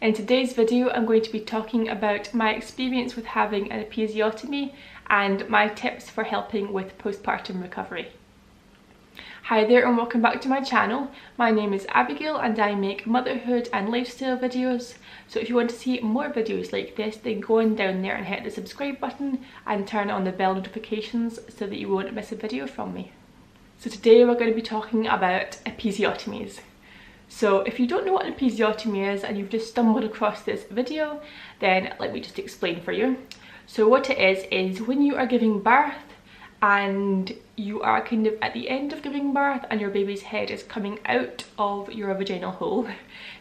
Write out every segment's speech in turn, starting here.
In today's video, I'm going to be talking about my experience with having an episiotomy and my tips for helping with postpartum recovery. Hi there and welcome back to my channel. My name is Abigail and I make motherhood and lifestyle videos. So if you want to see more videos like this, then go on down there and hit the subscribe button and turn on the bell notifications so that you won't miss a video from me. So today we're going to be talking about episiotomies. So if you don't know what an episiotomy is and you've just stumbled across this video, then let me just explain for you. So what it is when you are giving birth and you are kind of at the end of giving birth and your baby's head is coming out of your vaginal hole.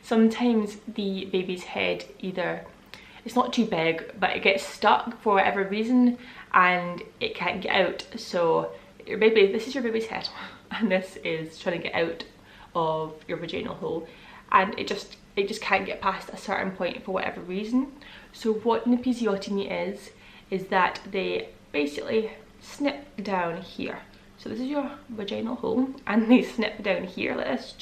Sometimes the baby's head it's not too big, but it gets stuck for whatever reason and it can't get out. So this is your baby's head and this is trying to get out of your vaginal hole and it just can't get past a certain point for whatever reason. So what an episiotomy is that they basically snip down here. So this is your vaginal hole and they snip down here like this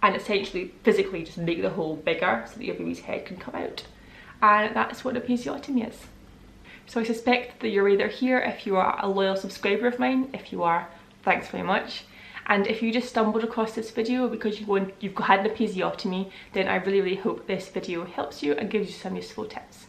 and essentially physically just make the hole bigger so that your baby's head can come out, and that's what an episiotomy is. So I suspect that you're either here if you are a loyal subscriber of mine. If you are, thanks very much. And if you just stumbled across this video because you've had an episiotomy, then I really hope this video helps you and gives you some useful tips.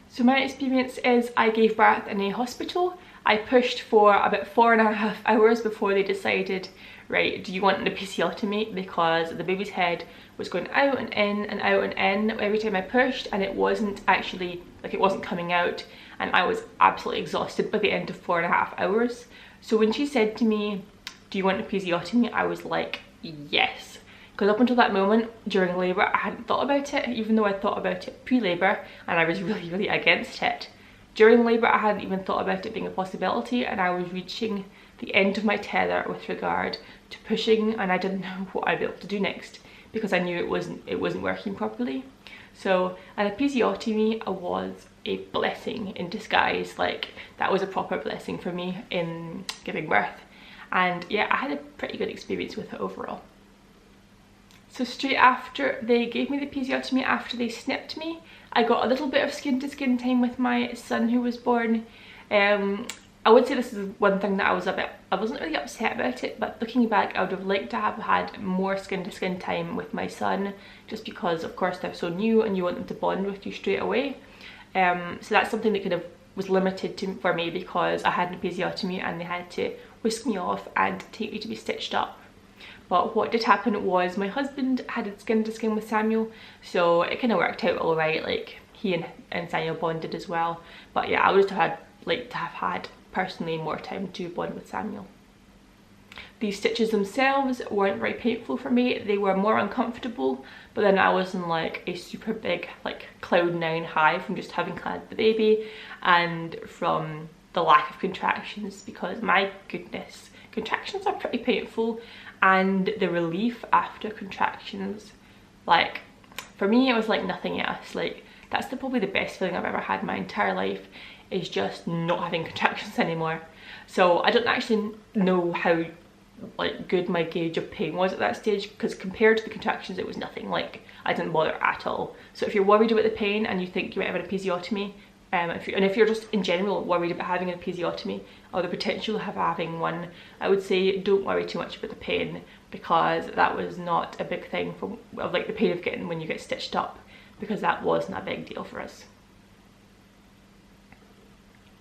So my experience is I gave birth in a hospital. I pushed for about 4.5 hours before they decided, right, do you want an episiotomy? Because the baby's head was going out and in and out and in every time I pushed, and it wasn't actually, it wasn't coming out, and I was absolutely exhausted by the end of 4.5 hours. So when she said to me, do you want an episiotomy? I was like, yes. Because up until that moment during labour, I hadn't thought about it, even though I thought about it pre-labour and I was really against it. During labour, I hadn't even thought about it being a possibility, and I was reaching the end of my tether with regard to pushing, and I didn't know what I'd be able to do next because I knew it wasn't working properly. So an episiotomy was a blessing in disguise. Like, that was a proper blessing for me in giving birth. And yeah, I had a pretty good experience with it overall. So straight after they gave me the episiotomy, after they snipped me, I got a little bit of skin to skin time with my son who was born. I would say this is one thing that I wasn't really upset about it, but looking back, I would have liked to have had more skin to skin time with my son, just because of course they're so new and you want them to bond with you straight away. So that's something that kind of was limited for me because I had an episiotomy and they had to whisk me off and take me to be stitched up. But what did happen was my husband had a skin to skin with Samuel, so it kind of worked out all right. Like, he and Samuel bonded as well. But yeah, I would have liked to have had personally more time to bond with Samuel. These stitches themselves weren't very painful for me. They were more uncomfortable, but then I was in like a super big cloud 9 high from just having had the baby and from the lack of contractions, because my goodness, contractions are pretty painful, and the relief after contractions, like, for me it was like nothing else. Like, that's probably the best feeling I've ever had in my entire life, is just not having contractions anymore. So I don't actually know how good my gauge of pain was at that stage, because compared to the contractions it was nothing. Like, I didn't bother at all. So if you're worried about the pain and you think you might have an episiotomy, if you're just in general worried about having an episiotomy or the potential of having one, I would say don't worry too much about the pain, because that was not a big thing of the pain of getting when you get stitched up, because that wasn't a big deal for us.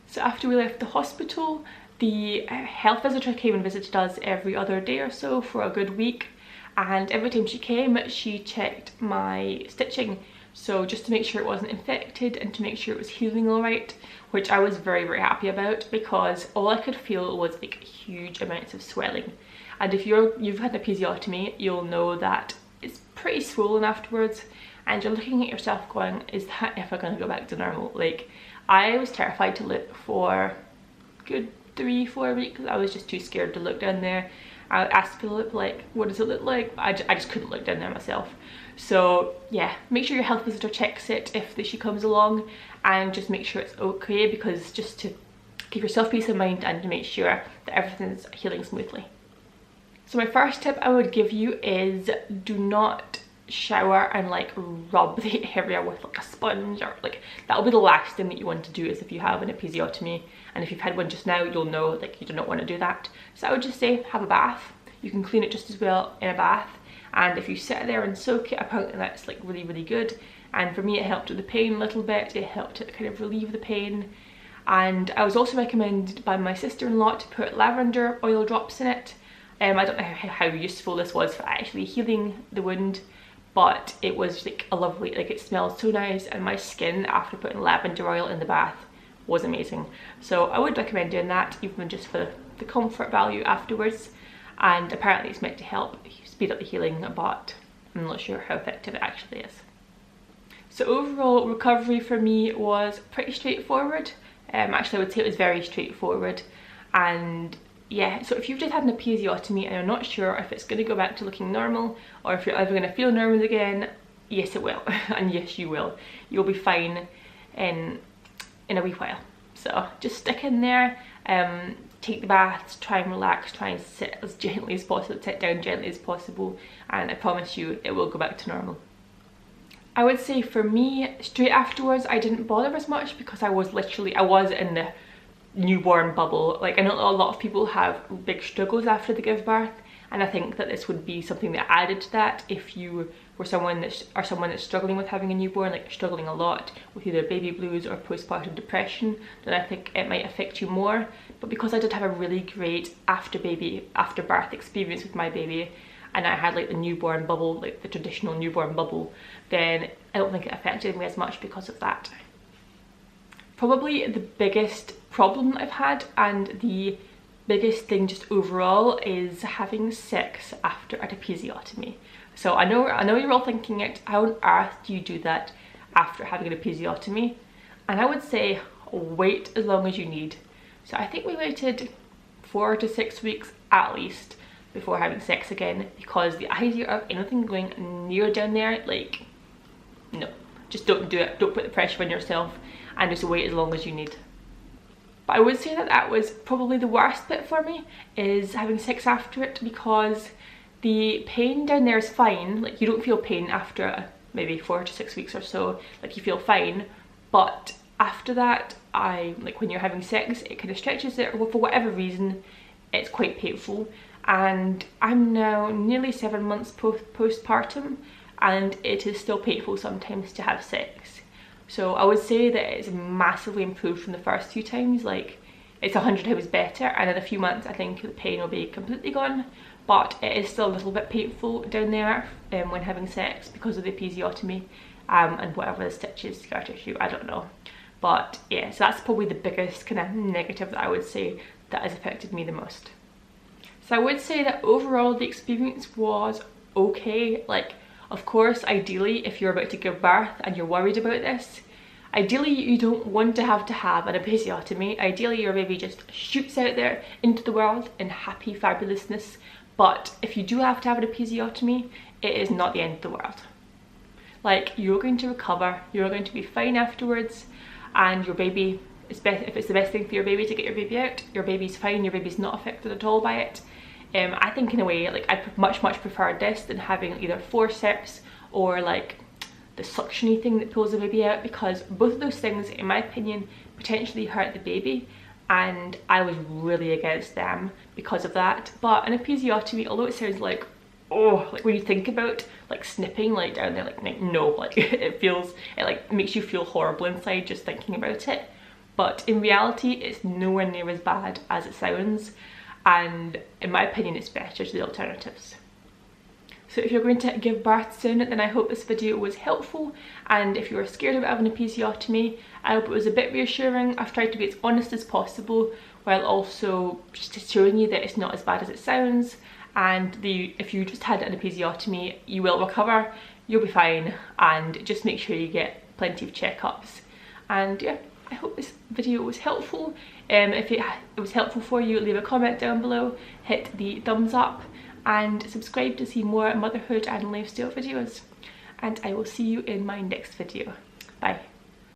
So after we left the hospital, the health visitor came and visited us every other day or so for a good week, and every time she came she checked my stitching, so just to make sure it wasn't infected and to make sure it was healing all right, which I was very happy about, because all I could feel was huge amounts of swelling. And if you've had an episiotomy, you'll know that it's pretty swollen afterwards, and you're looking at yourself going, is that ever going to go back to normal? Like, I was terrified to look for a good 3-4 weeks. I was just too scared to look down there. I asked Philip, like, what does it look like? I just couldn't look down there myself. So yeah, make sure your health visitor checks it if she comes along, and just make sure it's okay, because just to give yourself peace of mind and to make sure that everything's healing smoothly. So my first tip I would give you is do not shower and like rub the area with like a sponge, or like that'll be the last thing that you want to do is if you have an episiotomy. And if you've had one just now, you'll know like you do not want to do that. So I would just say have a bath. You can clean it just as well in a bath, and if you sit there and soak it, apparently that's like really, really good. And for me it helped with the pain a little bit, it helped to kind of relieve the pain. And I was also recommended by my sister-in-law to put lavender oil drops in it. I don't know how useful this was for actually healing the wound, but it was like a lovely, like it smelled so nice, and my skin after putting lavender oil in the bath was amazing. So I would recommend doing that, even just for the comfort value afterwards. And apparently it's meant to help speed up the healing, but I'm not sure how effective it actually is. So overall recovery for me was pretty straightforward. Actually I would say it was very straightforward. And yeah, so if you've just had an episiotomy and you're not sure if it's going to go back to looking normal or if you're ever going to feel normal again, yes it will. And yes you will. You'll be fine in a wee while. So just stick in there, take the baths, try and relax, try and sit as gently as possible, sit down gently as possible, and I promise you it will go back to normal. I would say for me, straight afterwards I didn't bother as much because I was in the newborn bubble. Like I know a lot of people have big struggles after they give birth, and I think that this would be something that added to that. If you were someone that's struggling with having a newborn, like struggling a lot with either baby blues or postpartum depression, then I think it might affect you more. But because I did have a really great after birth experience with my baby, and I had like the newborn bubble, like the traditional newborn bubble, then I don't think it affected me as much because of that. Probably the biggest problem I've had, and the biggest thing just overall, is having sex after an episiotomy. So I know you're all thinking it, how on earth do you do that after having an episiotomy? And I would say wait as long as you need. So I think we waited 4 to 6 weeks at least before having sex again, because the idea of anything going near down there, like, no, just don't do it. Don't put the pressure on yourself, and just wait as long as you need. But I would say that that was probably the worst bit for me, is having sex after it, because the pain down there is fine. Like you don't feel pain after maybe 4 to 6 weeks or so, like you feel fine. But after that, like when you're having sex, it kind of stretches it, or for whatever reason, it's quite painful. And I'm now nearly 7 months postpartum, and it is still painful sometimes to have sex. So I would say that it's massively improved from the first few times. Like it's 100 times better, and in a few months I think the pain will be completely gone. But it is still a little bit painful down there when having sex because of the episiotomy and whatever the stitches, scar tissue, I don't know. But yeah, so that's probably the biggest kind of negative that I would say that has affected me the most. So I would say that overall the experience was okay. Like, of course, ideally, if you're about to give birth and you're worried about this, ideally you don't want to have an episiotomy. Ideally your baby just shoots out there into the world in happy fabulousness. But if you do have to have an episiotomy, it is not the end of the world. Like, you're going to recover, you're going to be fine afterwards, and your baby, if it's the best thing for your baby to get your baby out, your baby's fine, your baby's not affected at all by it. I think in a way, like, I much prefer this than having either forceps or like the suctiony thing that pulls the baby out, because both of those things, in my opinion, potentially hurt the baby, and I was really against them because of that. But an episiotomy, although it sounds like, oh, like when you think about like snipping like down there, like no, like it like makes you feel horrible inside just thinking about it. But in reality, it's nowhere near as bad as it sounds, and in my opinion it's better to the alternatives. So if you're going to give birth soon, then I hope this video was helpful, and if you were scared about having an episiotomy, I hope it was a bit reassuring. I've tried to be as honest as possible while also just showing you that it's not as bad as it sounds, and if you just had an episiotomy, you will recover, you'll be fine, and just make sure you get plenty of checkups. And yeah, I hope this video was helpful. If it was helpful for you, leave a comment down below, hit the thumbs up, and subscribe to see more motherhood and lifestyle videos. And I will see you in my next video. Bye.